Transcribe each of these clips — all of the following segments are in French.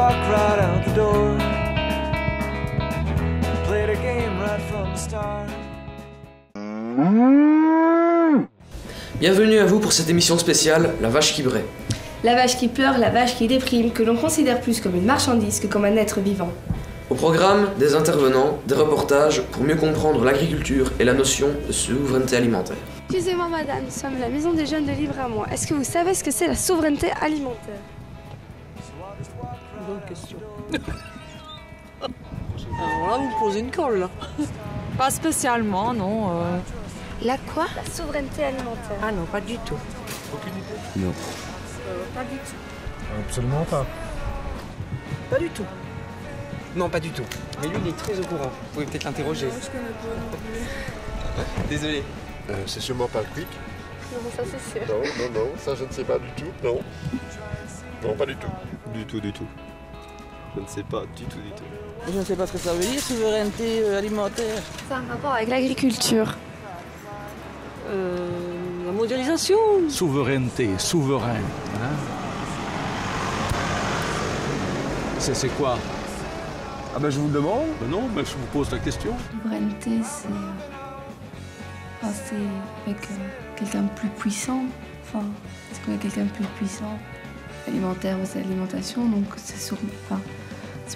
walk right out the door. Played a game right from the start. Bienvenue à vous pour cette émission spéciale, La Vache qui braie. La vache qui pleure, la vache qui déprime, que l'on considère plus comme une marchandise que comme un être vivant. Au programme, des intervenants, des reportages pour mieux comprendre l'agriculture et la notion de souveraineté alimentaire. Excusez-moi madame, nous sommes la maison des jeunes de Livre à moi. Est-ce que vous savez ce que c'est la souveraineté alimentaire? Bonne question. Alors là, vous me posez une colle, là. Pas spécialement, non. La quoi? La souveraineté alimentaire. Ah non, pas du tout. Aucune idée. Non. Pas du tout. Absolument pas. Pas du tout. Non, pas du tout. Mais lui, il est très au courant. Vous pouvez peut-être l'interroger. Je connais pas non plus. Désolé. C'est sûrement pas le quick. Non, ça c'est sûr. Non, ça je ne sais pas du tout, non. Non, pas du tout. Du tout. Je ne sais pas du tout. Je ne sais pas ce que ça veut dire, souveraineté alimentaire. Ça a un rapport avec l'agriculture. La mondialisation. Souveraineté, souverain. Hein? C'est quoi? Ah ben je vous le demande. Ben non, mais je vous pose la question. Souveraineté, c'est avec quelqu'un de plus puissant. Enfin, est-ce qu'il y a quelqu'un de plus puissant? Alimentaire, c'est l'alimentation, donc c'est ça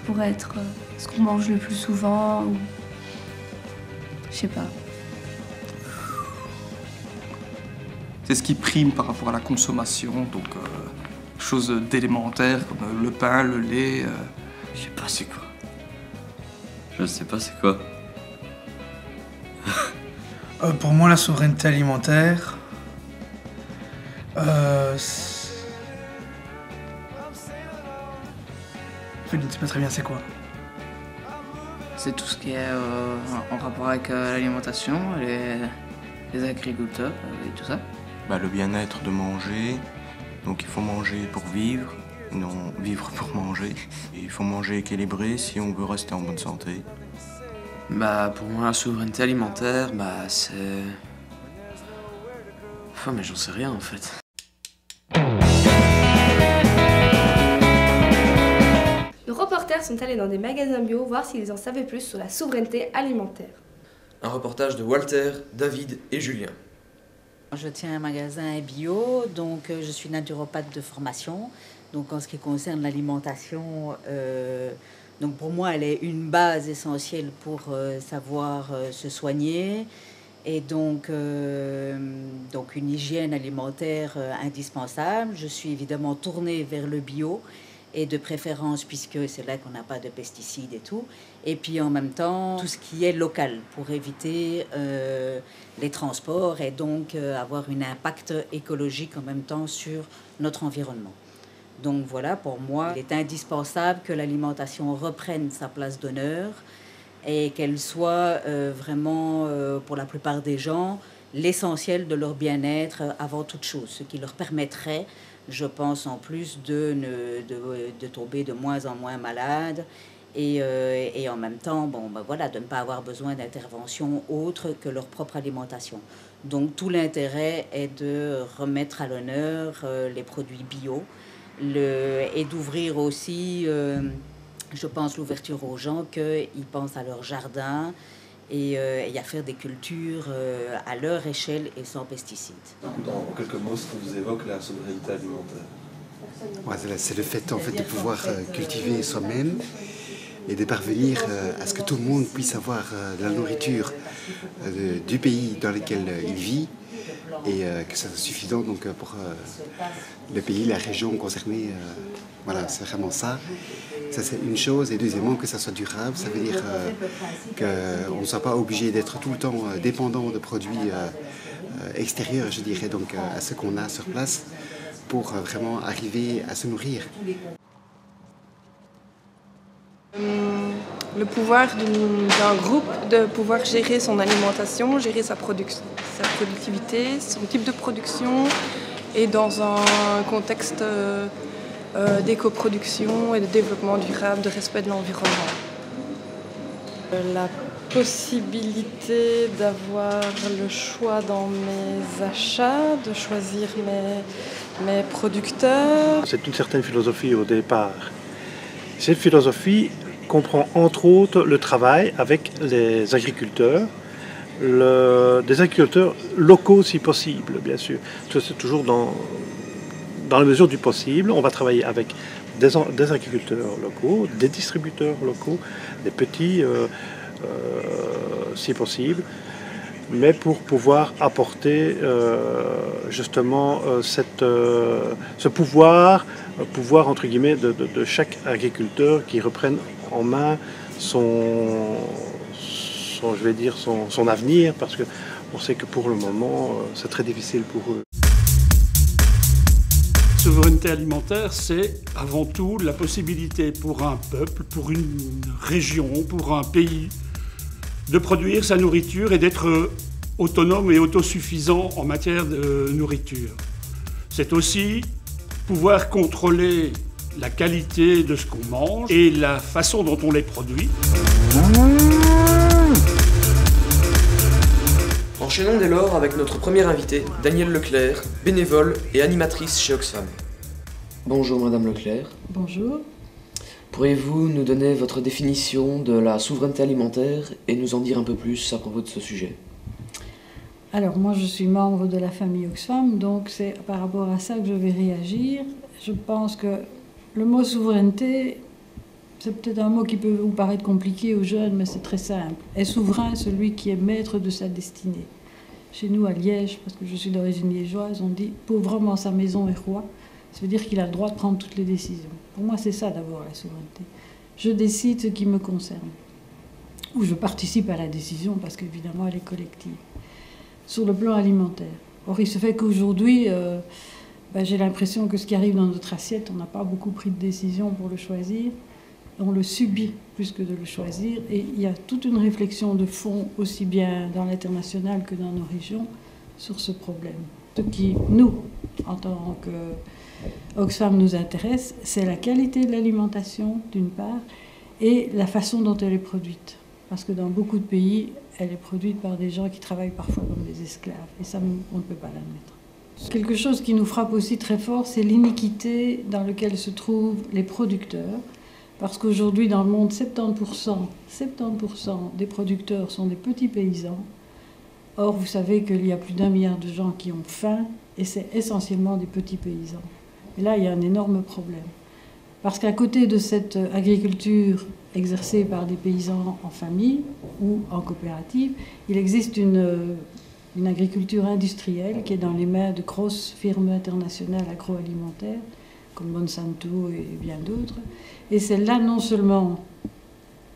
pourrait être ce qu'on mange le plus souvent, ou je sais pas. C'est ce qui prime par rapport à la consommation, donc choses d'élémentaires comme le pain, le lait. Je sais pas c'est quoi. Je sais pas c'est quoi. Pour moi, la souveraineté alimentaire, je ne sais pas très bien c'est quoi. C'est tout ce qui est en rapport avec l'alimentation, les agriculteurs et tout ça. Le bien-être de manger, donc il faut manger pour vivre, non vivre pour manger. Et il faut manger équilibré si on veut rester en bonne santé. Pour moi, la souveraineté alimentaire, c'est... Enfin, mais j'en sais rien en fait. Nos reporters sont allés dans des magasins bio voir s'ils en savaient plus sur la souveraineté alimentaire. Un reportage de Walter, David et Julien. Je tiens un magasin bio, donc je suis naturopathe de formation. Donc en ce qui concerne l'alimentation, donc pour moi elle est une base essentielle pour savoir se soigner. Et donc une hygiène alimentaire indispensable. Je suis évidemment tournée vers le bio, et de préférence puisque c'est là qu'on n'a pas de pesticides et tout. Et puis en même temps, tout ce qui est local pour éviter les transports et donc avoir un impact écologique en même temps sur notre environnement. Donc voilà, pour moi, il est indispensable que l'alimentation reprenne sa place d'honneur et qu'elle soit vraiment, pour la plupart des gens, l'essentiel de leur bien-être avant toute chose, ce qui leur permettrait, je pense en plus, de tomber de moins en moins malades et en même temps de ne pas avoir besoin d'intervention autre que leur propre alimentation. Donc tout l'intérêt est de remettre à l'honneur les produits bio et d'ouvrir aussi, je pense, l'ouverture aux gens qu'ils pensent à leur jardin et à faire des cultures à leur échelle et sans pesticides. En quelques mots, ce que vous évoque la souveraineté alimentaire. C'est le fait en fait de pouvoir cultiver soi-même et de parvenir à ce que tout le monde puisse avoir de la nourriture du pays dans lequel il vit et que ça soit suffisant donc, pour le pays, la région concernée. Voilà, c'est vraiment ça. Ça, c'est une chose. Et deuxièmement, que ça soit durable. Ça veut dire qu'on ne soit pas obligé d'être tout le temps dépendant de produits extérieurs, je dirais, donc à ce qu'on a sur place pour vraiment arriver à se nourrir. Le pouvoir d'un groupe de pouvoir gérer son alimentation, gérer sa productivité, son type de production et dans un contexte d'éco-production et de développement durable, de respect de l'environnement. La possibilité d'avoir le choix dans mes achats, de choisir mes producteurs. C'est une certaine philosophie au départ. Cette philosophie comprend entre autres le travail avec les agriculteurs, des agriculteurs locaux si possible, bien sûr. C'est toujours dans la mesure du possible. On va travailler avec des agriculteurs locaux, des distributeurs locaux, des petits si possible, mais pour pouvoir apporter justement ce pouvoir entre guillemets de chaque agriculteur qui reprenne en main son avenir, parce que on sait que pour le moment c'est très difficile pour eux. Souveraineté alimentaire, c'est avant tout la possibilité pour un peuple, pour une région, pour un pays, de produire sa nourriture et d'être autonome et autosuffisant en matière de nourriture. C'est aussi pouvoir contrôler la qualité de ce qu'on mange et la façon dont on les produit. Enchaînons dès lors avec notre première invitée, Danielle Leclerc, bénévole et animatrice chez Oxfam. Bonjour Madame Leclerc. Bonjour. Pourriez-vous nous donner votre définition de la souveraineté alimentaire et nous en dire un peu plus à propos de ce sujet? Alors moi je suis membre de la famille Oxfam, donc c'est par rapport à ça que je vais réagir. Je pense que le mot souveraineté, c'est peut-être un mot qui peut vous paraître compliqué aux jeunes, mais c'est très simple. Est souverain celui qui est maître de sa destinée. Chez nous à Liège, parce que je suis d'origine liégeoise, on dit « pauvrement sa maison est roi ». Ça veut dire qu'il a le droit de prendre toutes les décisions. Pour moi, c'est ça d'abord la souveraineté. Je décide ce qui me concerne. Ou je participe à la décision parce qu'évidemment, elle est collective. Sur le plan alimentaire. Or, il se fait qu'aujourd'hui, j'ai l'impression que ce qui arrive dans notre assiette, on n'a pas beaucoup pris de décision pour le choisir. On le subit plus que de le choisir. Et il y a toute une réflexion de fond, aussi bien dans l'international que dans nos régions, sur ce problème. Ce qui, nous, en tant que Oxfam nous intéresse, c'est la qualité de l'alimentation, d'une part, et la façon dont elle est produite. Parce que dans beaucoup de pays, elle est produite par des gens qui travaillent parfois comme des esclaves. Et ça, on ne peut pas l'admettre. Quelque chose qui nous frappe aussi très fort, c'est l'iniquité dans laquelle se trouvent les producteurs. Parce qu'aujourd'hui, dans le monde, 70% des producteurs sont des petits paysans. Or, vous savez qu'il y a plus d'1 milliard de gens qui ont faim, et c'est essentiellement des petits paysans. Et là, il y a un énorme problème. Parce qu'à côté de cette agriculture exercée par des paysans en famille ou en coopérative, il existe une agriculture industrielle qui est dans les mains de grosses firmes internationales agroalimentaires, comme Monsanto et bien d'autres. Et celle-là, non seulement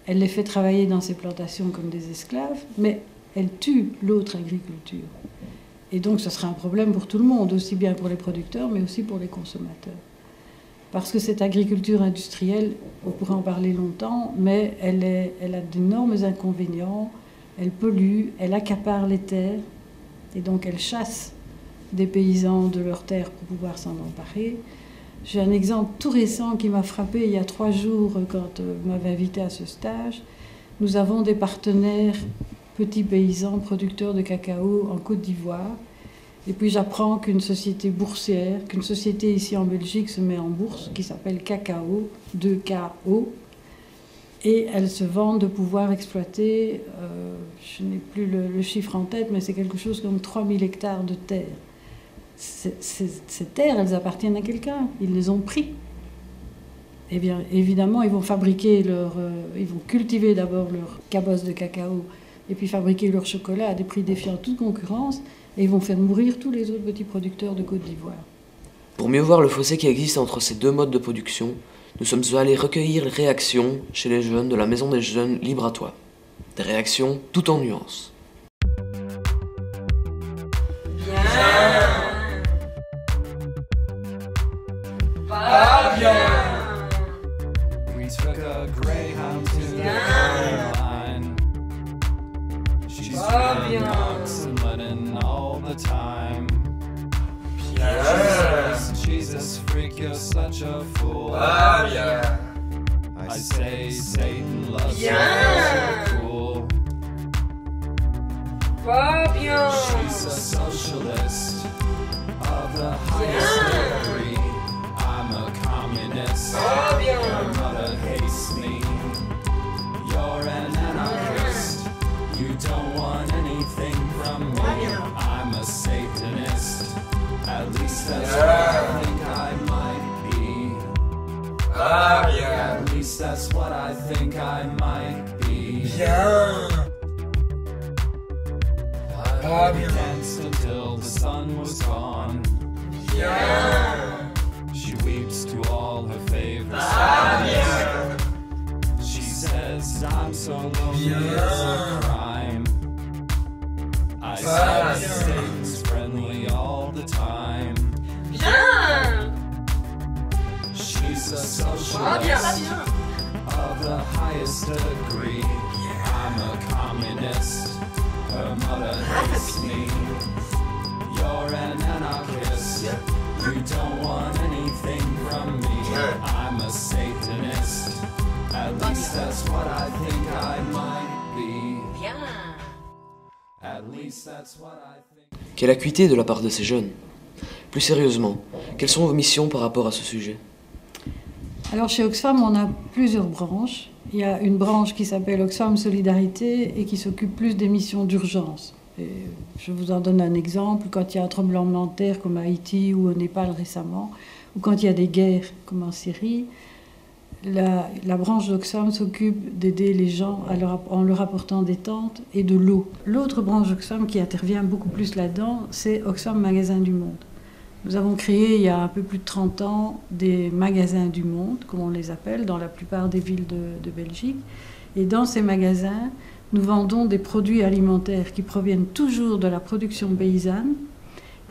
elle les fait travailler dans ses plantations comme des esclaves, mais elle tue l'autre agriculture. Et donc ce sera un problème pour tout le monde, aussi bien pour les producteurs, mais aussi pour les consommateurs. Parce que cette agriculture industrielle, on pourrait en parler longtemps, mais elle a d'énormes inconvénients, elle pollue, elle accapare les terres, et donc elle chasse des paysans de leurs terres pour pouvoir s'en emparer. J'ai un exemple tout récent qui m'a frappé il y a 3 jours quand vous m'avez invité à ce stage. Nous avons des partenaires petits paysans producteurs de cacao en Côte d'Ivoire. Et puis j'apprends qu'une société boursière, qu'une société ici en Belgique se met en bourse qui s'appelle Cacao, 2KO. Et elles se vantent de pouvoir exploiter, je n'ai plus le chiffre en tête, mais c'est quelque chose comme 3000 hectares de terre. Ces terres, elles appartiennent à quelqu'un, ils les ont pris. Eh bien, évidemment, ils vont cultiver d'abord leur cabosse de cacao et puis fabriquer leur chocolat à des prix défiant toute concurrence, et ils vont faire mourir tous les autres petits producteurs de Côte d'Ivoire. Pour mieux voir le fossé qui existe entre ces deux modes de production, nous sommes allés recueillir les réactions chez les jeunes de la Maison des Jeunes Libre à Toi. Des réactions tout en nuances. Bien. Pas bien. We took a Greyhound to the line. She's feeling nuts and letting all the time. Jesus, freak, you're such a fool. I say Satan loves you, so cool. She's a socialist of the highest degree. I'm a communist. Your mother hates Satanist. At least that's what I think I might be. At least that's what I think I might be. I danced until the sun was gone. She weeps to all her favorite songs. She says I'm so lonely, it's a crime. I say Satan's friendly all the time. She's a socialist of the highest degree. I'm a communist. Her mother hates me. You're an anarchist. You don't want anything from me. I'm a Satanist. At least that's what I think I might be. At least that's what I think. Quelle acuité de la part de ces jeunes. Plus sérieusement, quelles sont vos missions par rapport à ce sujet? Alors chez Oxfam, on a plusieurs branches. Il y a une branche qui s'appelle Oxfam Solidarité et qui s'occupe plus des missions d'urgence. Je vous en donne un exemple. Quand il y a un tremblement de terre comme à Haïti ou au Népal récemment, ou quand il y a des guerres comme en Syrie, la branche d'Oxfam s'occupe d'aider les gens en leur apportant des tentes et de l'eau. L'autre branche d'Oxfam qui intervient beaucoup plus là-dedans, c'est Oxfam Magasin du Monde. Nous avons créé il y a un peu plus de 30 ans des magasins du monde, comme on les appelle, dans la plupart des villes de Belgique. Et dans ces magasins, nous vendons des produits alimentaires qui proviennent toujours de la production paysanne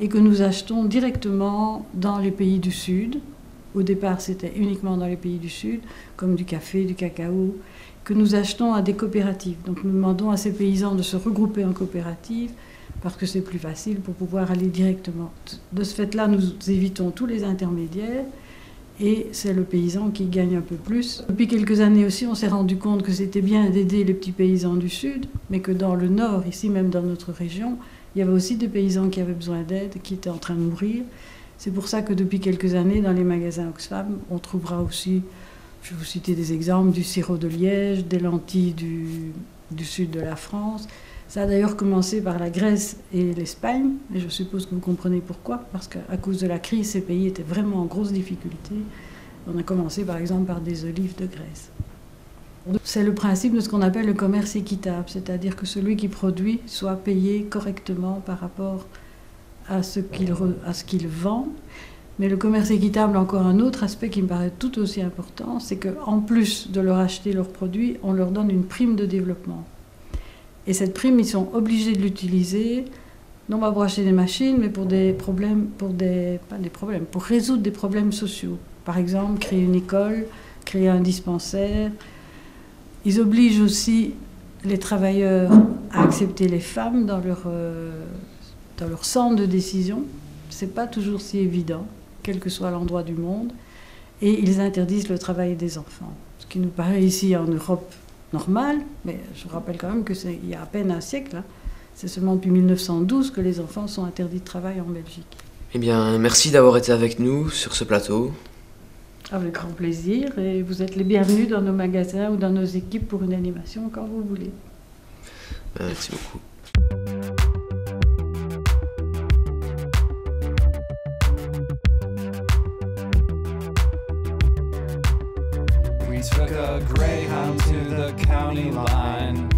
et que nous achetons directement dans les pays du Sud. Au départ, c'était uniquement dans les pays du Sud, comme du café, du cacao, que nous achetons à des coopératives. Donc nous demandons à ces paysans de se regrouper en coopérative parce que c'est plus facile pour pouvoir aller directement. De ce fait-là, nous évitons tous les intermédiaires et c'est le paysan qui gagne un peu plus. Depuis quelques années aussi, on s'est rendu compte que c'était bien d'aider les petits paysans du Sud, mais que dans le Nord, ici même dans notre région, il y avait aussi des paysans qui avaient besoin d'aide, qui étaient en train de mourir. C'est pour ça que depuis quelques années, dans les magasins Oxfam, on trouvera aussi, je vais vous citer des exemples, du sirop de liège, des lentilles du sud de la France. Ça a d'ailleurs commencé par la Grèce et l'Espagne, et je suppose que vous comprenez pourquoi, parce qu'à cause de la crise, ces pays étaient vraiment en grosse difficulté. On a commencé par exemple par des olives de Grèce. C'est le principe de ce qu'on appelle le commerce équitable, c'est-à-dire que celui qui produit soit payé correctement par rapport à ce qu'il vend. Mais le commerce équitable a encore un autre aspect qui me paraît tout aussi important, c'est qu'en plus de leur acheter leurs produits, on leur donne une prime de développement. Et cette prime, ils sont obligés de l'utiliser, non pas pour acheter des machines, mais pour des problèmes, pour résoudre des problèmes sociaux. Par exemple, créer une école, créer un dispensaire. Ils obligent aussi les travailleurs à accepter les femmes dans leur centre de décision. C'est pas toujours si évident, quel que soit l'endroit du monde. Et ils interdisent le travail des enfants. Ce qui nous paraît ici en Europe normal, mais je vous rappelle quand même qu'il y a à peine un siècle, hein, c'est seulement depuis 1912 que les enfants sont interdits de travail en Belgique. Eh bien, merci d'avoir été avec nous sur ce plateau. Avec grand plaisir, et vous êtes les bienvenus dans nos magasins ou dans nos équipes pour une animation quand vous voulez. Merci beaucoup. We took a Greyhound to the county line.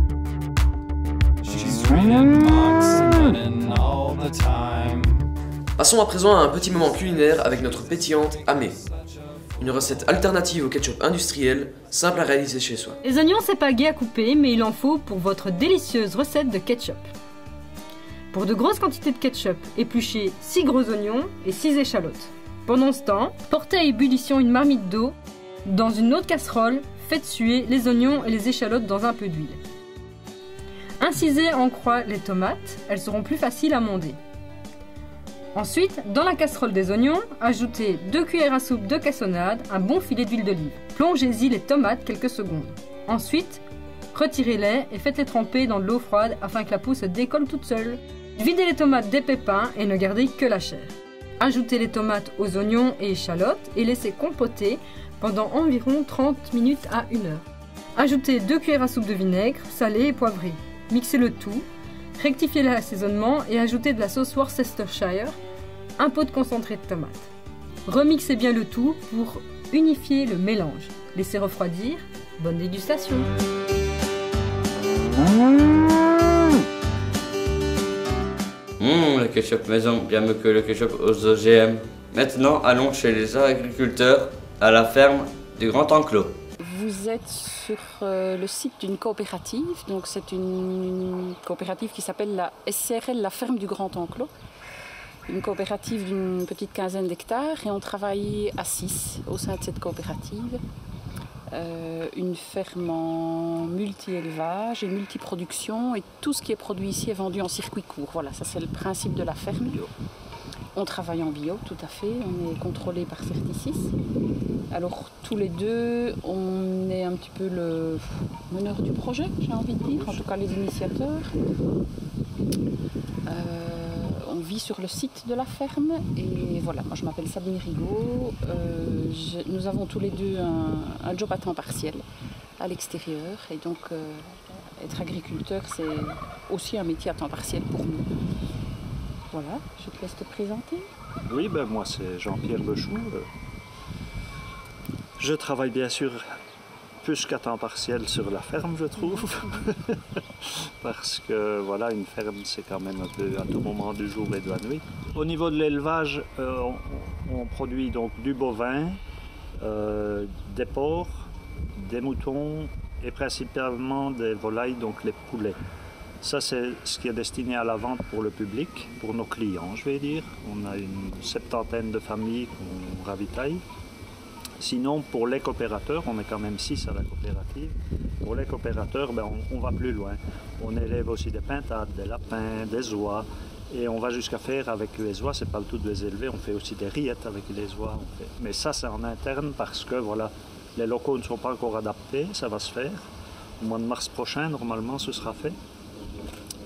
She's reading Marx and Lenin all the time. Passons à présent à un petit moment culinaire avec notre pétillante Amé. Une recette alternative au ketchup industriel, simple à réaliser chez soi. Les oignons, c'est pas gai à couper, mais il en faut pour votre délicieuse recette de ketchup. Pour de grosses quantités de ketchup, épluchez 6 gros oignons et 6 échalotes. Pendant ce temps, portez à ébullition une marmite d'eau. Dans une autre casserole, faites suer les oignons et les échalotes dans un peu d'huile. Incisez en croix les tomates, elles seront plus faciles à monder. Ensuite, dans la casserole des oignons, ajoutez 2 cuillères à soupe de cassonade, un bon filet d'huile d'olive. Plongez-y les tomates quelques secondes. Ensuite, retirez-les et faites-les tremper dans de l'eau froide afin que la peau se décolle toute seule. Videz les tomates des pépins et ne gardez que la chair. Ajoutez les tomates aux oignons et échalotes et laissez compoter pendant environ 30 minutes à 1 heure. Ajoutez 2 cuillères à soupe de vinaigre, salé et poivré. Mixez le tout. Rectifiez l'assaisonnement et ajoutez de la sauce Worcestershire, un pot de concentré de tomate. Remixez bien le tout pour unifier le mélange. Laissez refroidir. Bonne dégustation. Le ketchup maison, bien mieux que le ketchup aux OGM. Maintenant, allons chez les agriculteurs à la ferme du Grand Enclos. Vous êtes sur le site d'une coopérative, donc c'est une coopérative qui s'appelle la SCRL, la ferme du Grand Enclos. Une coopérative d'une petite quinzaine d'hectares et on travaille à 6 au sein de cette coopérative. Une ferme en multi-élevage et multi-production et tout ce qui est produit ici est vendu en circuit court. Voilà, ça c'est le principe de la ferme. On travaille en bio, tout à fait, on est contrôlé par Certis6. Alors tous les deux, on est un petit peu le meneur du projet, j'ai envie de dire, en tout cas les initiateurs. On vit sur le site de la ferme et voilà, moi je m'appelle Sabine Rigaud. Nous avons tous les deux un job à temps partiel à l'extérieur et donc être agriculteur c'est aussi un métier à temps partiel pour nous. Voilà, je te laisse te présenter. Oui, ben moi c'est Jean-Pierre Bechou. Je travaille bien sûr plus qu'à temps partiel sur la ferme, je trouve. Parce que voilà, une ferme c'est quand même un peu à tout moment du jour et de la nuit. Au niveau de l'élevage, on produit donc du bovin, des porcs, des moutons et principalement des volailles, donc les poulets. Ça, c'est ce qui est destiné à la vente pour le public, pour nos clients, je vais dire. On a une 70aine de familles qu'on ravitaille. Sinon, pour les coopérateurs, on est quand même 6 à la coopérative. Pour les coopérateurs, ben, on va plus loin. On élève aussi des pintades, des lapins, des oies. Et on va jusqu'à faire avec les oies, c'est pas le tout de les élever, on fait aussi des rillettes avec les oies. Mais ça, c'est en interne parce que voilà, les locaux ne sont pas encore adaptés, ça va se faire. Au mois de mars prochain, normalement, ce sera fait.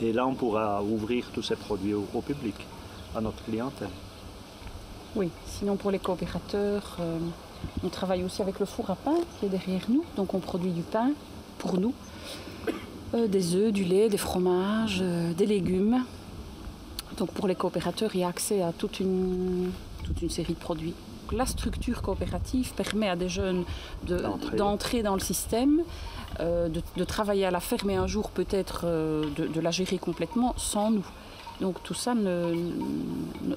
Et là, on pourra ouvrir tous ces produits au public, à notre clientèle. Oui, sinon pour les coopérateurs, on travaille aussi avec le four à pain qui est derrière nous. Donc on produit du pain pour nous, des œufs, du lait, des fromages, des légumes. Donc pour les coopérateurs, il y a accès à toute une série de produits. La structure coopérative permet à des jeunes d'entrer dans le système, de travailler à la ferme et un jour peut-être de la gérer complètement sans nous. Donc tout ça,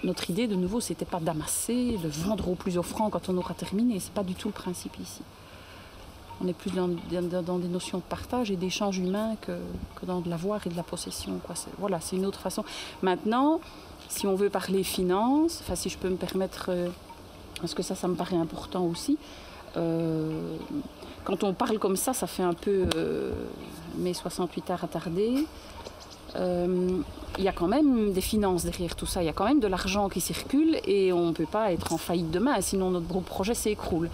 notre idée de nouveau, c'était pas d'amasser, de vendre au plus offrant quand on aura terminé. C'est pas du tout le principe ici. On est plus dans des notions de partage et d'échange humain que dans de l'avoir et de la possession, quoi. Voilà, c'est une autre façon. Maintenant, si on veut parler finances, enfin si je peux me permettre, parce que ça me paraît important aussi, quand on parle comme ça fait un peu mai 68 heures attardées. Il y a quand même des finances derrière tout ça, il y a quand même de l'argent qui circule et on ne peut pas être en faillite demain, sinon notre gros projet s'écroule.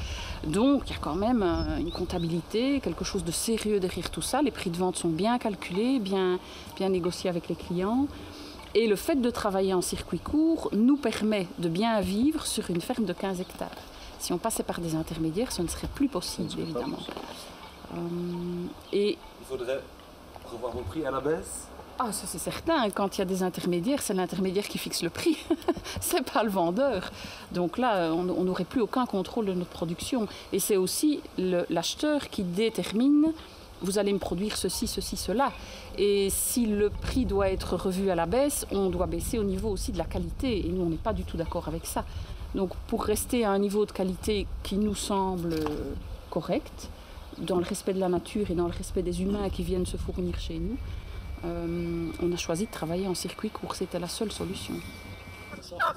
Donc il y a quand même une comptabilité, quelque chose de sérieux derrière tout ça. Les prix de vente sont bien calculés, bien négociés avec les clients. Et le fait de travailler en circuit court nous permet de bien vivre sur une ferme de 15 hectares. Si on passait par des intermédiaires, ce ne serait plus possible, évidemment. Il faudrait revoir vos prix à la baisse? Ah, ça c'est certain. Quand il y a des intermédiaires, c'est l'intermédiaire qui fixe le prix. C'est pas le vendeur. Donc là, on n'aurait plus aucun contrôle de notre production. Et c'est aussi l'acheteur qui détermine, vous allez me produire ceci, ceci, cela. Et si le prix doit être revu à la baisse, on doit baisser au niveau aussi de la qualité. Et nous, on n'est pas du tout d'accord avec ça. Donc pour rester à un niveau de qualité qui nous semble correct, dans le respect de la nature et dans le respect des humains qui viennent se fournir chez nous, on a choisi de travailler en circuit court, c'était la seule solution. C'est pas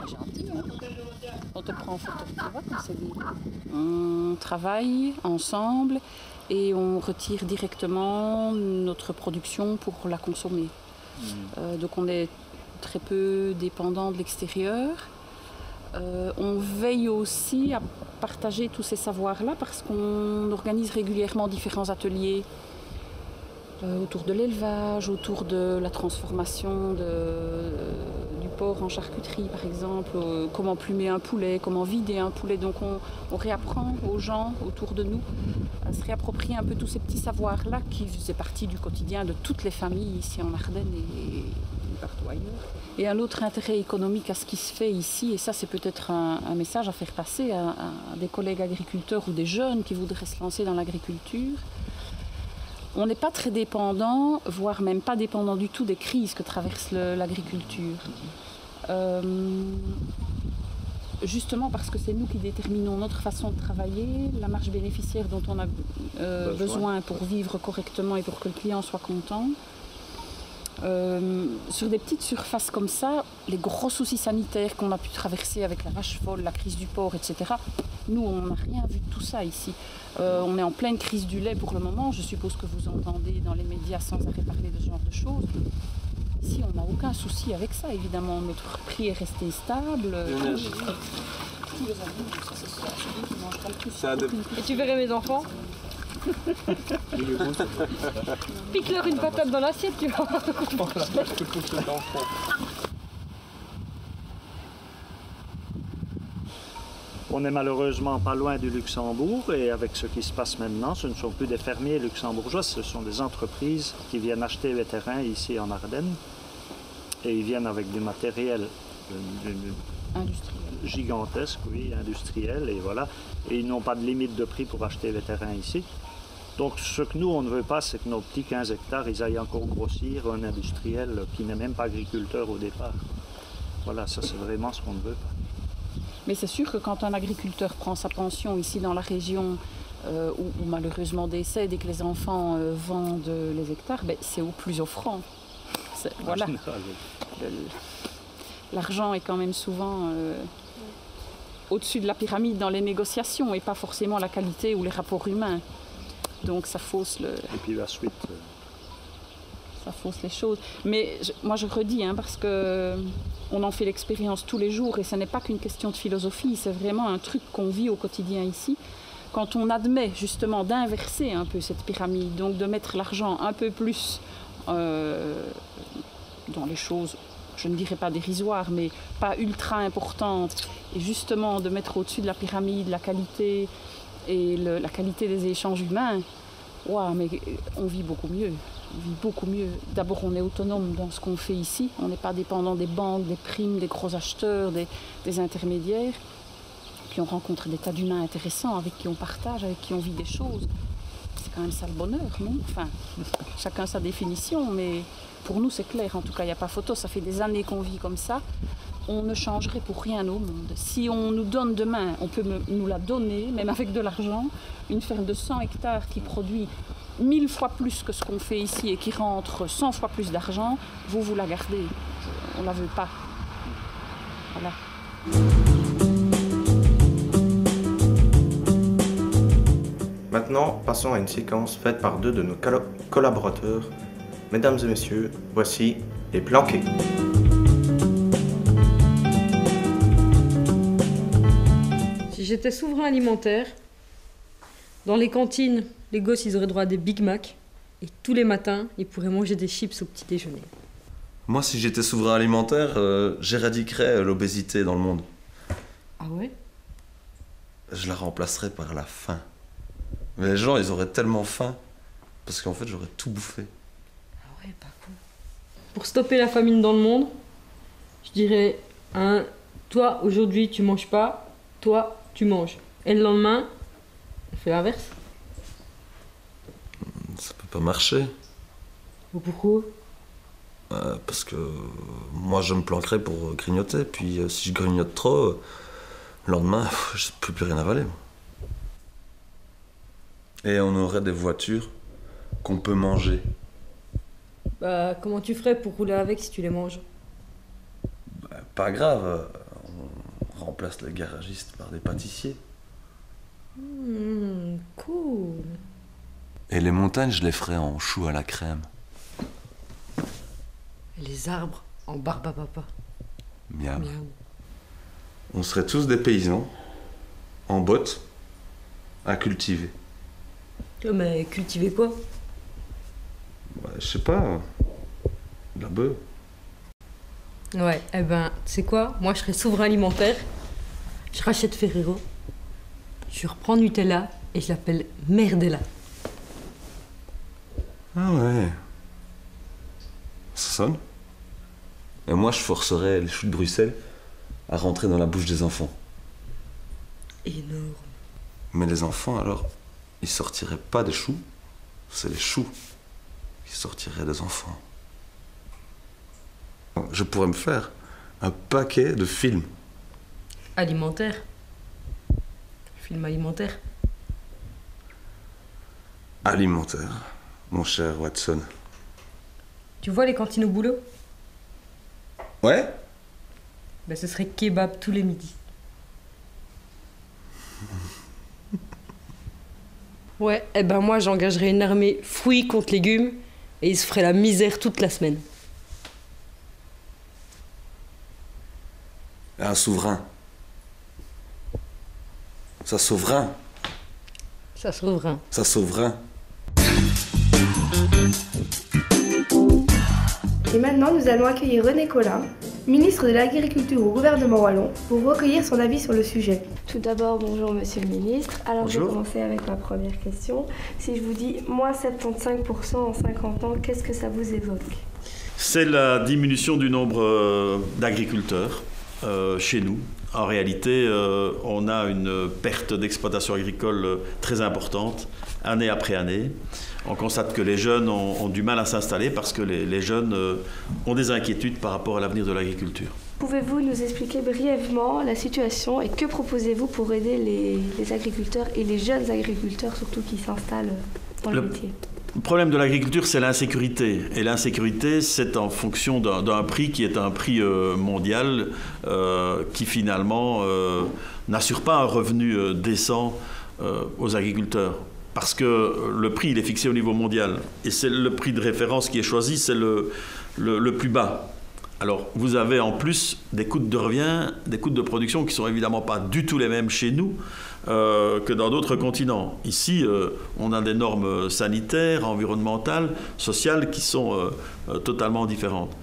gentil, hein? On te prend en photo, tu vois, comme c'est dit. On travaille ensemble et on retire directement notre production pour la consommer. Donc on est très peu dépendant de l'extérieur. On veille aussi à partager tous ces savoirs-là parce qu'on organise régulièrement différents ateliers autour de l'élevage, autour de la transformation du porc en charcuterie par exemple, comment plumer un poulet, comment vider un poulet. Donc on réapprend aux gens autour de nous à se réapproprier un peu tous ces petits savoirs-là qui faisaient partie du quotidien de toutes les familles ici en Ardennes et partout ailleurs. Et un autre intérêt économique à ce qui se fait ici, et ça c'est peut-être un message à faire passer à des collègues agriculteurs ou des jeunes qui voudraient se lancer dans l'agriculture. On n'est pas très dépendant, voire même pas dépendant du tout des crises que traverse l'agriculture. Justement parce que c'est nous qui déterminons notre façon de travailler, la marge bénéficiaire dont on a besoin pour vivre correctement et pour que le client soit content. Sur des petites surfaces comme ça, les gros soucis sanitaires qu'on a pu traverser avec la vache folle, la crise du porc, etc., nous, on n'a rien vu de tout ça ici. On est en pleine crise du lait pour le moment. Je suppose que vous entendez dans les médias sans arrêt parler de ce genre de choses. Ici, on n'a aucun souci avec ça, évidemment. Notre prix est resté stable. Et tu verrais mes enfants? Pique-leur une patate dans l'assiette, tu vas voir. On n'est malheureusement pas loin du Luxembourg et avec ce qui se passe maintenant, ce ne sont plus des fermiers luxembourgeois, ce sont des entreprises qui viennent acheter les terrains ici en Ardennes et ils viennent avec du matériel gigantesque, oui, industriel, et voilà, et ils n'ont pas de limite de prix pour acheter les terrains ici. Donc ce que nous on ne veut pas, c'est que nos petits 15 hectares, ils aillent encore grossir un industriel qui n'est même pas agriculteur au départ. Voilà, ça c'est vraiment ce qu'on ne veut pas. Mais c'est sûr que quand un agriculteur prend sa pension ici dans la région où malheureusement décède et que les enfants vendent les hectares, ben, c'est au plus offrant. Voilà. L'argent est quand même souvent au-dessus de la pyramide dans les négociations et pas forcément la qualité ou les rapports humains. Donc ça fausse le... Et puis la suite... Ça fausse les choses. Mais moi je redis, hein, parce que on en fait l'expérience tous les jours et ce n'est pas qu'une question de philosophie, c'est vraiment un truc qu'on vit au quotidien ici. Quand on admet justement d'inverser un peu cette pyramide, donc de mettre l'argent un peu plus dans les choses, je ne dirais pas dérisoires, mais pas ultra importantes, et justement de mettre au-dessus de la pyramide la qualité et la qualité des échanges humains, wow, mais on vit beaucoup mieux. On vit beaucoup mieux. D'abord, on est autonome dans ce qu'on fait ici. On n'est pas dépendant des banques, des primes, des gros acheteurs, des intermédiaires. Puis on rencontre des tas d'humains intéressants avec qui on partage, avec qui on vit des choses. C'est quand même ça le bonheur, non? Enfin, chacun sa définition, mais pour nous, c'est clair. En tout cas, il n'y a pas photo. Ça fait des années qu'on vit comme ça. On ne changerait pour rien au monde. Si on nous donne demain, on peut nous la donner, même avec de l'argent, une ferme de 100 hectares qui produit 1000 fois plus que ce qu'on fait ici et qui rentre 100 fois plus d'argent, vous la gardez. On ne la veut pas. Voilà. Maintenant, passons à une séquence faite par deux de nos collaborateurs. Mesdames et messieurs, voici les planqués. Si j'étais souverain alimentaire, dans les cantines, les gosses ils auraient droit à des Big Mac et tous les matins ils pourraient manger des chips au petit déjeuner. Moi, si j'étais souverain alimentaire, j'éradiquerais l'obésité dans le monde. Ah ouais? Je la remplacerais par la faim. Mais les gens, ils auraient tellement faim parce qu'en fait, j'aurais tout bouffé. Ah ouais, pas con. Pour stopper la famine dans le monde, je dirais, toi aujourd'hui tu manges pas, toi tu manges. Et le lendemain, on fait l'inverse. Ça peut pas marcher. Pourquoi? Parce que moi, je me planquerais pour grignoter. Puis si je grignote trop, le lendemain, je peux plus rien avaler. Moi. Et on aurait des voitures qu'on peut manger. Bah, comment tu ferais pour rouler avec si tu les manges? Bah, pas grave, on remplace les garagistes par des pâtissiers. Cool. Et les montagnes, je les ferais en choux à la crème. Et les arbres en barbe à papa. Miam. Miam. On serait tous des paysans, en bottes, à cultiver. Mais cultiver quoi? Bah, je sais pas, de la bœuf. Ouais, eh ben, tu sais quoi? Moi, je serais souverain alimentaire. Je rachète Ferrero. Je reprends Nutella et je l'appelle Merdella. Ah ouais. Ça sonne. Et moi, je forcerais les choux de Bruxelles à rentrer dans la bouche des enfants. Énorme. Mais les enfants, alors, ils sortiraient pas des choux. C'est les choux qui sortiraient des enfants. Je pourrais me faire un paquet de films. Alimentaire. Film alimentaire. Alimentaire, mon cher Watson. Tu vois les cantines au boulot? Ouais? Ben, ce serait kebab tous les midis. Ouais, eh ben moi j'engagerais une armée fruits contre légumes et ils se feraient la misère toute la semaine. Un souverain. Ça souverain. Ça souverain. Ça souverain. Et maintenant, nous allons accueillir René Colin, ministre de l'Agriculture au gouvernement wallon, pour recueillir son avis sur le sujet. Tout d'abord, bonjour Monsieur le Ministre. Alors, je vais commencer avec ma première question. Si je vous dis moins 75% en 50 ans, qu'est-ce que ça vous évoque? C'est la diminution du nombre d'agriculteurs chez nous. En réalité, on a une perte d'exploitation agricole très importante, année après année. On constate que les jeunes ont du mal à s'installer parce que les jeunes ont des inquiétudes par rapport à l'avenir de l'agriculture. Pouvez-vous nous expliquer brièvement la situation et que proposez-vous pour aider les agriculteurs et les jeunes agriculteurs surtout qui s'installent dans le métier? Le problème de l'agriculture, c'est l'insécurité. Et l'insécurité, c'est en fonction d'un prix qui est un prix mondial qui finalement n'assure pas un revenu décent aux agriculteurs. Parce que le prix, il est fixé au niveau mondial. Et c'est le prix de référence qui est choisi, c'est le plus bas. Alors, vous avez en plus des coûts de revient, des coûts de production qui ne sont évidemment pas du tout les mêmes chez nous que dans d'autres continents. Ici, on a des normes sanitaires, environnementales, sociales qui sont totalement différentes.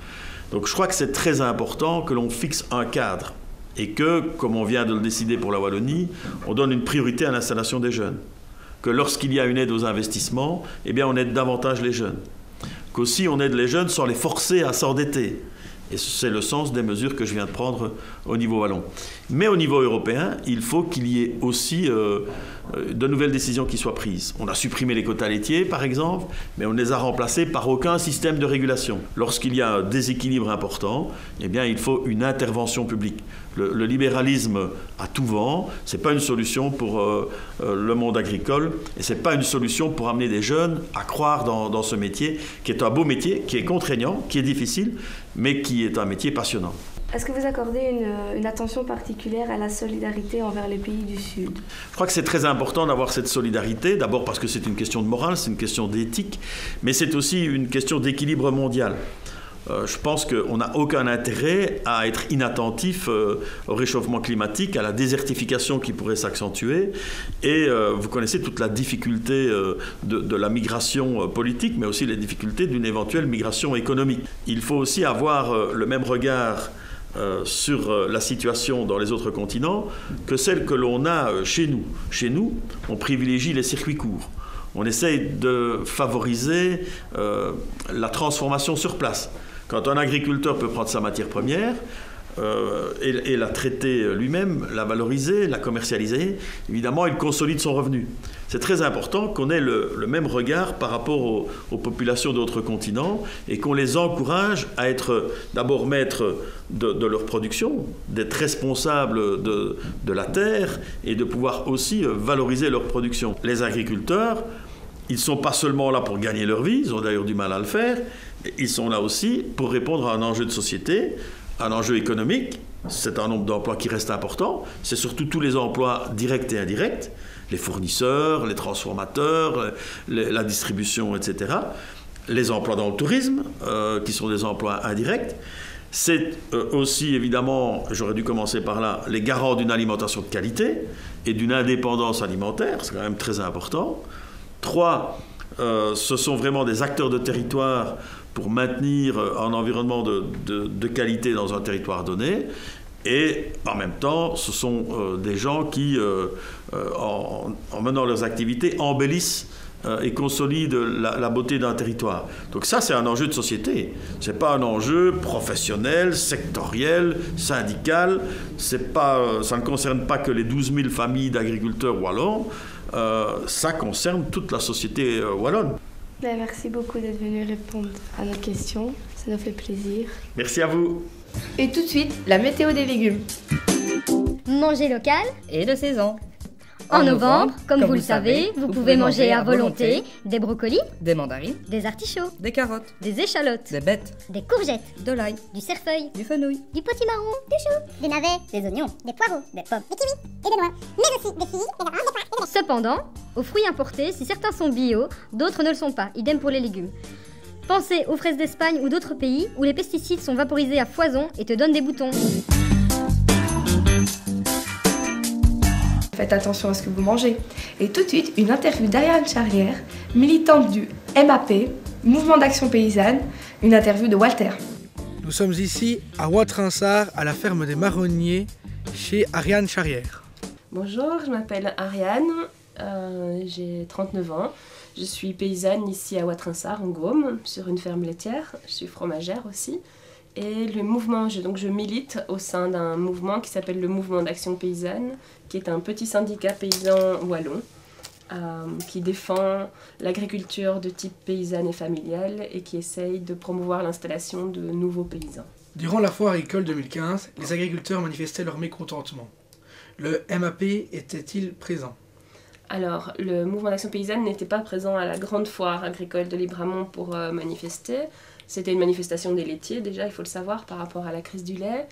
Donc, je crois que c'est très important que l'on fixe un cadre et que, comme on vient de le décider pour la Wallonie, on donne une priorité à l'installation des jeunes. Que lorsqu'il y a une aide aux investissements, eh bien, on aide davantage les jeunes. Qu'aussi, on aide les jeunes sans les forcer à s'endetter. Et c'est le sens des mesures que je viens de prendre au niveau wallon. Mais au niveau européen, il faut qu'il y ait aussi de nouvelles décisions qui soient prises. On a supprimé les quotas laitiers, par exemple, mais on ne les a remplacés par aucun système de régulation. Lorsqu'il y a un déséquilibre important, eh bien, il faut une intervention publique. Le libéralisme à tout vent, ce n'est pas une solution pour le monde agricole et ce n'est pas une solution pour amener des jeunes à croire dans ce métier, qui est un beau métier, qui est contraignant, qui est difficile, mais qui est un métier passionnant. Est-ce que vous accordez une attention particulière à la solidarité envers les pays du Sud? Je crois que c'est très important d'avoir cette solidarité, d'abord parce que c'est une question de morale, c'est une question d'éthique, mais c'est aussi une question d'équilibre mondial. Je pense qu'on n'a aucun intérêt à être inattentif au réchauffement climatique, à la désertification qui pourrait s'accentuer. Et vous connaissez toute la difficulté de la migration politique, mais aussi les difficultés d'une éventuelle migration économique. Il faut aussi avoir le même regard sur la situation dans les autres continents que celle que l'on a chez nous. Chez nous, on privilégie les circuits courts. On essaye de favoriser la transformation sur place. Quand un agriculteur peut prendre sa matière première et la traiter lui-même, la valoriser, la commercialiser, évidemment, il consolide son revenu. C'est très important qu'on ait le même regard par rapport aux populations d'autres continents et qu'on les encourage à être d'abord maîtres de leur production, d'être responsables de la terre et de pouvoir aussi valoriser leur production. Les agriculteurs, ils ne sont pas seulement là pour gagner leur vie, ils ont d'ailleurs du mal à le faire, ils sont là aussi pour répondre à un enjeu de société, un enjeu économique. C'est un nombre d'emplois qui reste important. C'est surtout tous les emplois directs et indirects, les fournisseurs, les transformateurs, la distribution, etc. Les emplois dans le tourisme, qui sont des emplois indirects. C'est aussi, évidemment, j'aurais dû commencer par là, les garants d'une alimentation de qualité et d'une indépendance alimentaire, c'est quand même très important. 3, ce sont vraiment des acteurs de territoire pour maintenir un environnement de qualité dans un territoire donné. Et en même temps, ce sont des gens qui, en menant leurs activités, embellissent et consolident la beauté d'un territoire. Donc ça, c'est un enjeu de société. Ce n'est pas un enjeu professionnel, sectoriel, syndical. Ça ne concerne pas que les 12 000 familles d'agriculteurs wallons. Ça concerne toute la société wallonne. Merci beaucoup d'être venu répondre à nos questions. Ça nous fait plaisir. Merci à vous. Et tout de suite, la météo des légumes. Manger local et de saison. En novembre, comme vous le savez, vous pouvez manger à volonté des brocolis, des mandarines, des artichauts, des carottes, des échalotes, des bêtes, des courgettes, de l'ail, du cerfeuil, du fenouil, du potimarron, du chou, des navets, des oignons, des poireaux, des pommes, des kiwis et des noix, mais aussi des filles, des amandes, des poires et des noix. Cependant, aux fruits importés, si certains sont bio, d'autres ne le sont pas, idem pour les légumes. Pensez aux fraises d'Espagne ou d'autres pays où les pesticides sont vaporisés à foison et te donnent des boutons. Faites attention à ce que vous mangez. Et tout de suite, une interview d'Ariane Charrière, militante du MAP, Mouvement d'Action Paysanne, une interview de Walter. Nous sommes ici à Ouatrinsart, à la ferme des marronniers, chez Ariane Charrière. Bonjour, je m'appelle Ariane, j'ai 39 ans. Je suis paysanne ici à Ouatrinsart, en Gaume, sur une ferme laitière. Je suis fromagère aussi. Et le mouvement, je milite au sein d'un mouvement qui s'appelle le Mouvement d'Action Paysanne, qui est un petit syndicat paysan wallon, qui défend l'agriculture de type paysanne et familiale et qui essaye de promouvoir l'installation de nouveaux paysans. Durant la foire agricole 2015, les agriculteurs manifestaient leur mécontentement. Le MAP était-il présent ? Alors, le mouvement d'action paysanne n'était pas présent à la grande foire agricole de Libramont pour manifester. C'était une manifestation des laitiers, déjà, il faut le savoir, par rapport à la crise du lait.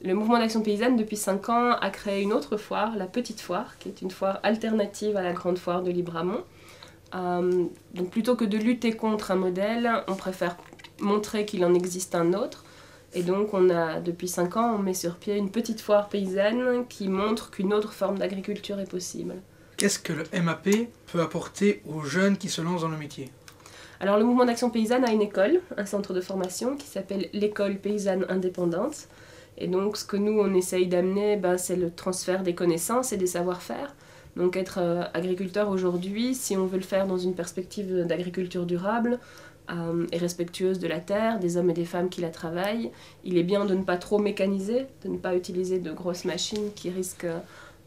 Le mouvement d'action paysanne, depuis 5 ans, a créé une autre foire, la Petite Foire, qui est une foire alternative à la grande foire de Libramont. Donc, plutôt que de lutter contre un modèle, on préfère montrer qu'il en existe un autre. Et donc, depuis 5 ans, on met sur pied une petite foire paysanne qui montre qu'une autre forme d'agriculture est possible. Qu'est-ce que le MAP peut apporter aux jeunes qui se lancent dans le métier ? Alors le mouvement d'action paysanne a une école, un centre de formation qui s'appelle l'école paysanne indépendante. Et donc ce que nous on essaye d'amener, c'est le transfert des connaissances et des savoir-faire. Donc être agriculteur aujourd'hui, si on veut le faire dans une perspective d'agriculture durable et respectueuse de la terre, des hommes et des femmes qui la travaillent, il est bien de ne pas trop mécaniser, de ne pas utiliser de grosses machines qui risquent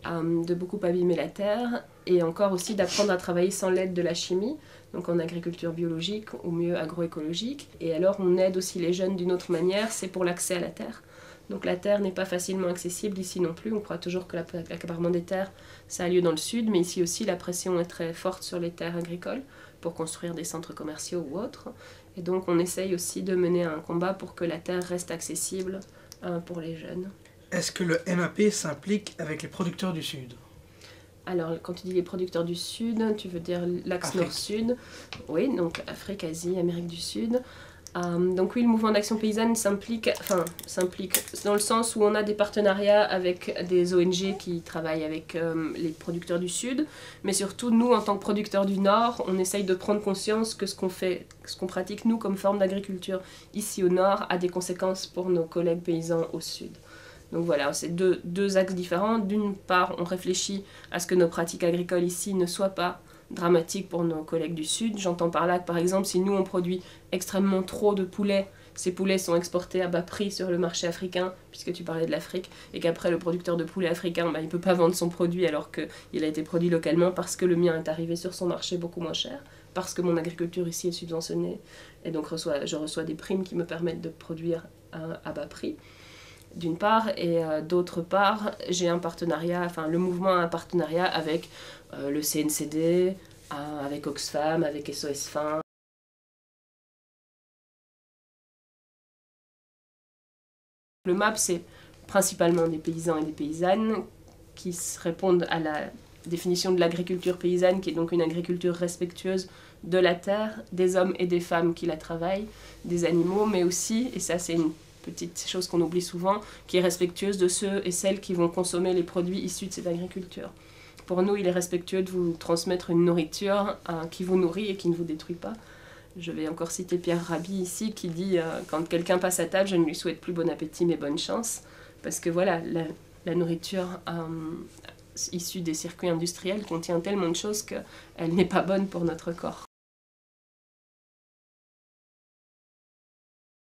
de beaucoup abîmer la terre, et encore aussi d'apprendre à travailler sans l'aide de la chimie, donc en agriculture biologique ou mieux agroécologique. Et alors on aide aussi les jeunes d'une autre manière, c'est pour l'accès à la terre. Donc la terre n'est pas facilement accessible ici non plus, on croit toujours que l'accaparement des terres ça a lieu dans le sud, mais ici aussi la pression est très forte sur les terres agricoles pour construire des centres commerciaux ou autres. Et donc on essaye aussi de mener un combat pour que la terre reste accessible pour les jeunes. Est-ce que le MAP s'implique avec les producteurs du Sud ? Alors, quand tu dis les producteurs du Sud, tu veux dire l'axe Nord-Sud. Oui, donc Afrique, Asie, Amérique du Sud. Donc oui, le mouvement d'action paysanne s'implique dans le sens où on a des partenariats avec des ONG qui travaillent avec les producteurs du Sud, mais surtout nous, en tant que producteurs du Nord, on essaye de prendre conscience que ce qu'on pratique nous comme forme d'agriculture ici au Nord a des conséquences pour nos collègues paysans au Sud. Donc voilà, c'est deux axes différents. D'une part, on réfléchit à ce que nos pratiques agricoles ici ne soient pas dramatiques pour nos collègues du Sud. J'entends par là que, par exemple, si nous, on produit extrêmement trop de poulets, ces poulets sont exportés à bas prix sur le marché africain, puisque tu parlais de l'Afrique, et qu'après, le producteur de poulet africain, il ne peut pas vendre son produit alors qu'il a été produit localement parce que le mien est arrivé sur son marché beaucoup moins cher, parce que mon agriculture ici est subventionnée, et donc je reçois des primes qui me permettent de produire à bas prix. D'une part, et d'autre part, j'ai un partenariat, le mouvement a un partenariat avec le CNCD, avec Oxfam, avec SOS Faim. Le MAP, c'est principalement des paysans et des paysannes qui répondent à la définition de l'agriculture paysanne, qui est donc une agriculture respectueuse de la terre, des hommes et des femmes qui la travaillent, des animaux, mais aussi, et ça c'est une petite chose qu'on oublie souvent, qui est respectueuse de ceux et celles qui vont consommer les produits issus de cette agriculture. pour nous, il est respectueux de vous transmettre une nourriture qui vous nourrit et qui ne vous détruit pas. Je vais encore citer Pierre Rabhi ici qui dit quand quelqu'un passe à table, je ne lui souhaite plus bon appétit mais bonne chance. Parce que voilà, la nourriture issue des circuits industriels contient tellement de choses qu'elle n'est pas bonne pour notre corps.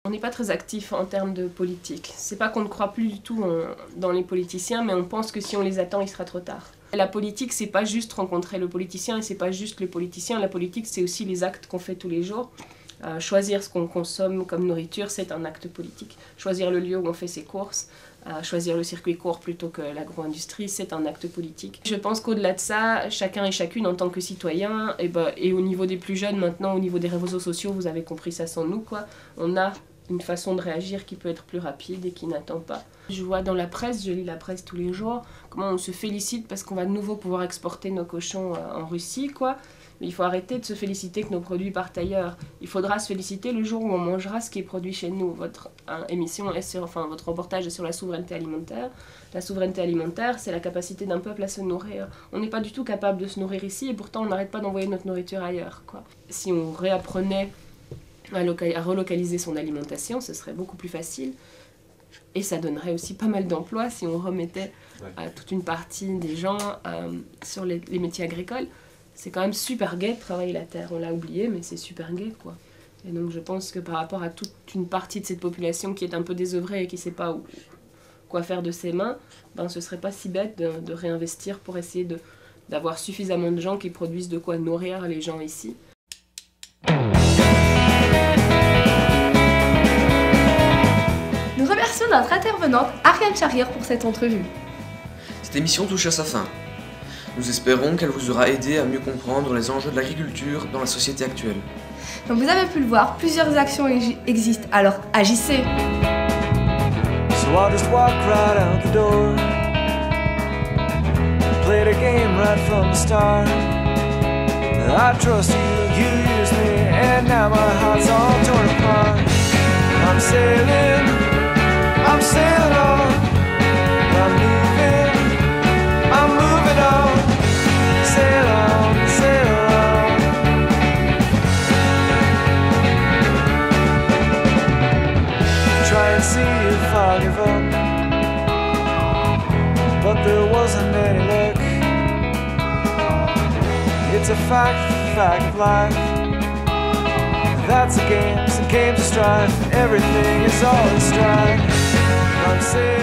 On n'est pas très actif en termes de politique. C'est pas qu'on ne croit plus du tout dans les politiciens, mais on pense que si on les attend, il sera trop tard. La politique, c'est pas juste rencontrer le politicien et c'est pas juste le politicien. La politique, c'est aussi les actes qu'on fait tous les jours. Choisir ce qu'on consomme comme nourriture, c'est un acte politique. Choisir le lieu où on fait ses courses, choisir le circuit court plutôt que l'agro-industrie, c'est un acte politique. Je pense qu'au-delà de ça, chacun et chacune en tant que citoyen, et au niveau des plus jeunes maintenant, au niveau des réseaux sociaux, vous avez compris ça sans nous, quoi. On a une façon de réagir qui peut être plus rapide et qui n'attend pas. Je vois dans la presse, je lis la presse tous les jours, comment on se félicite parce qu'on va de nouveau pouvoir exporter nos cochons en Russie, quoi. Mais il faut arrêter de se féliciter que nos produits partent ailleurs. Il faudra se féliciter le jour où on mangera ce qui est produit chez nous. Votre émission est sur, enfin votre reportage est sur la souveraineté alimentaire. La souveraineté alimentaire, c'est la capacité d'un peuple à se nourrir. On n'est pas du tout capable de se nourrir ici et pourtant on n'arrête pas d'envoyer notre nourriture ailleurs, quoi. Si on réapprenait à relocaliser son alimentation, ce serait beaucoup plus facile. Et ça donnerait aussi pas mal d'emplois si on remettait toute une partie des gens sur les métiers agricoles. C'est quand même super gai de travailler la terre, on l'a oublié, mais c'est super gai, quoi. Et donc je pense que par rapport à toute une partie de cette population qui est un peu désœuvrée et qui ne sait pas quoi faire de ses mains, ben ce serait pas si bête de réinvestir pour essayer d'avoir suffisamment de gens qui produisent de quoi nourrir les gens ici. Nous remercions notre intervenante Ariane Charrière pour cette entrevue. Cette émission touche à sa fin. Nous espérons qu'elle vous aura aidé à mieux comprendre les enjeux de l'agriculture dans la société actuelle. Comme vous avez pu le voir, plusieurs actions existent, alors agissez! So I'll just walk right out the door. Played a game right from the start. I trust you, you used me, and now my heart's all torn apart. I'm sailing on. I'm moving on. Sail on, sail on. Try and see if I'll give up, but there wasn't any luck. It's a fact of life. That's a game, some games of strife. Everything is all in strife. I'm saying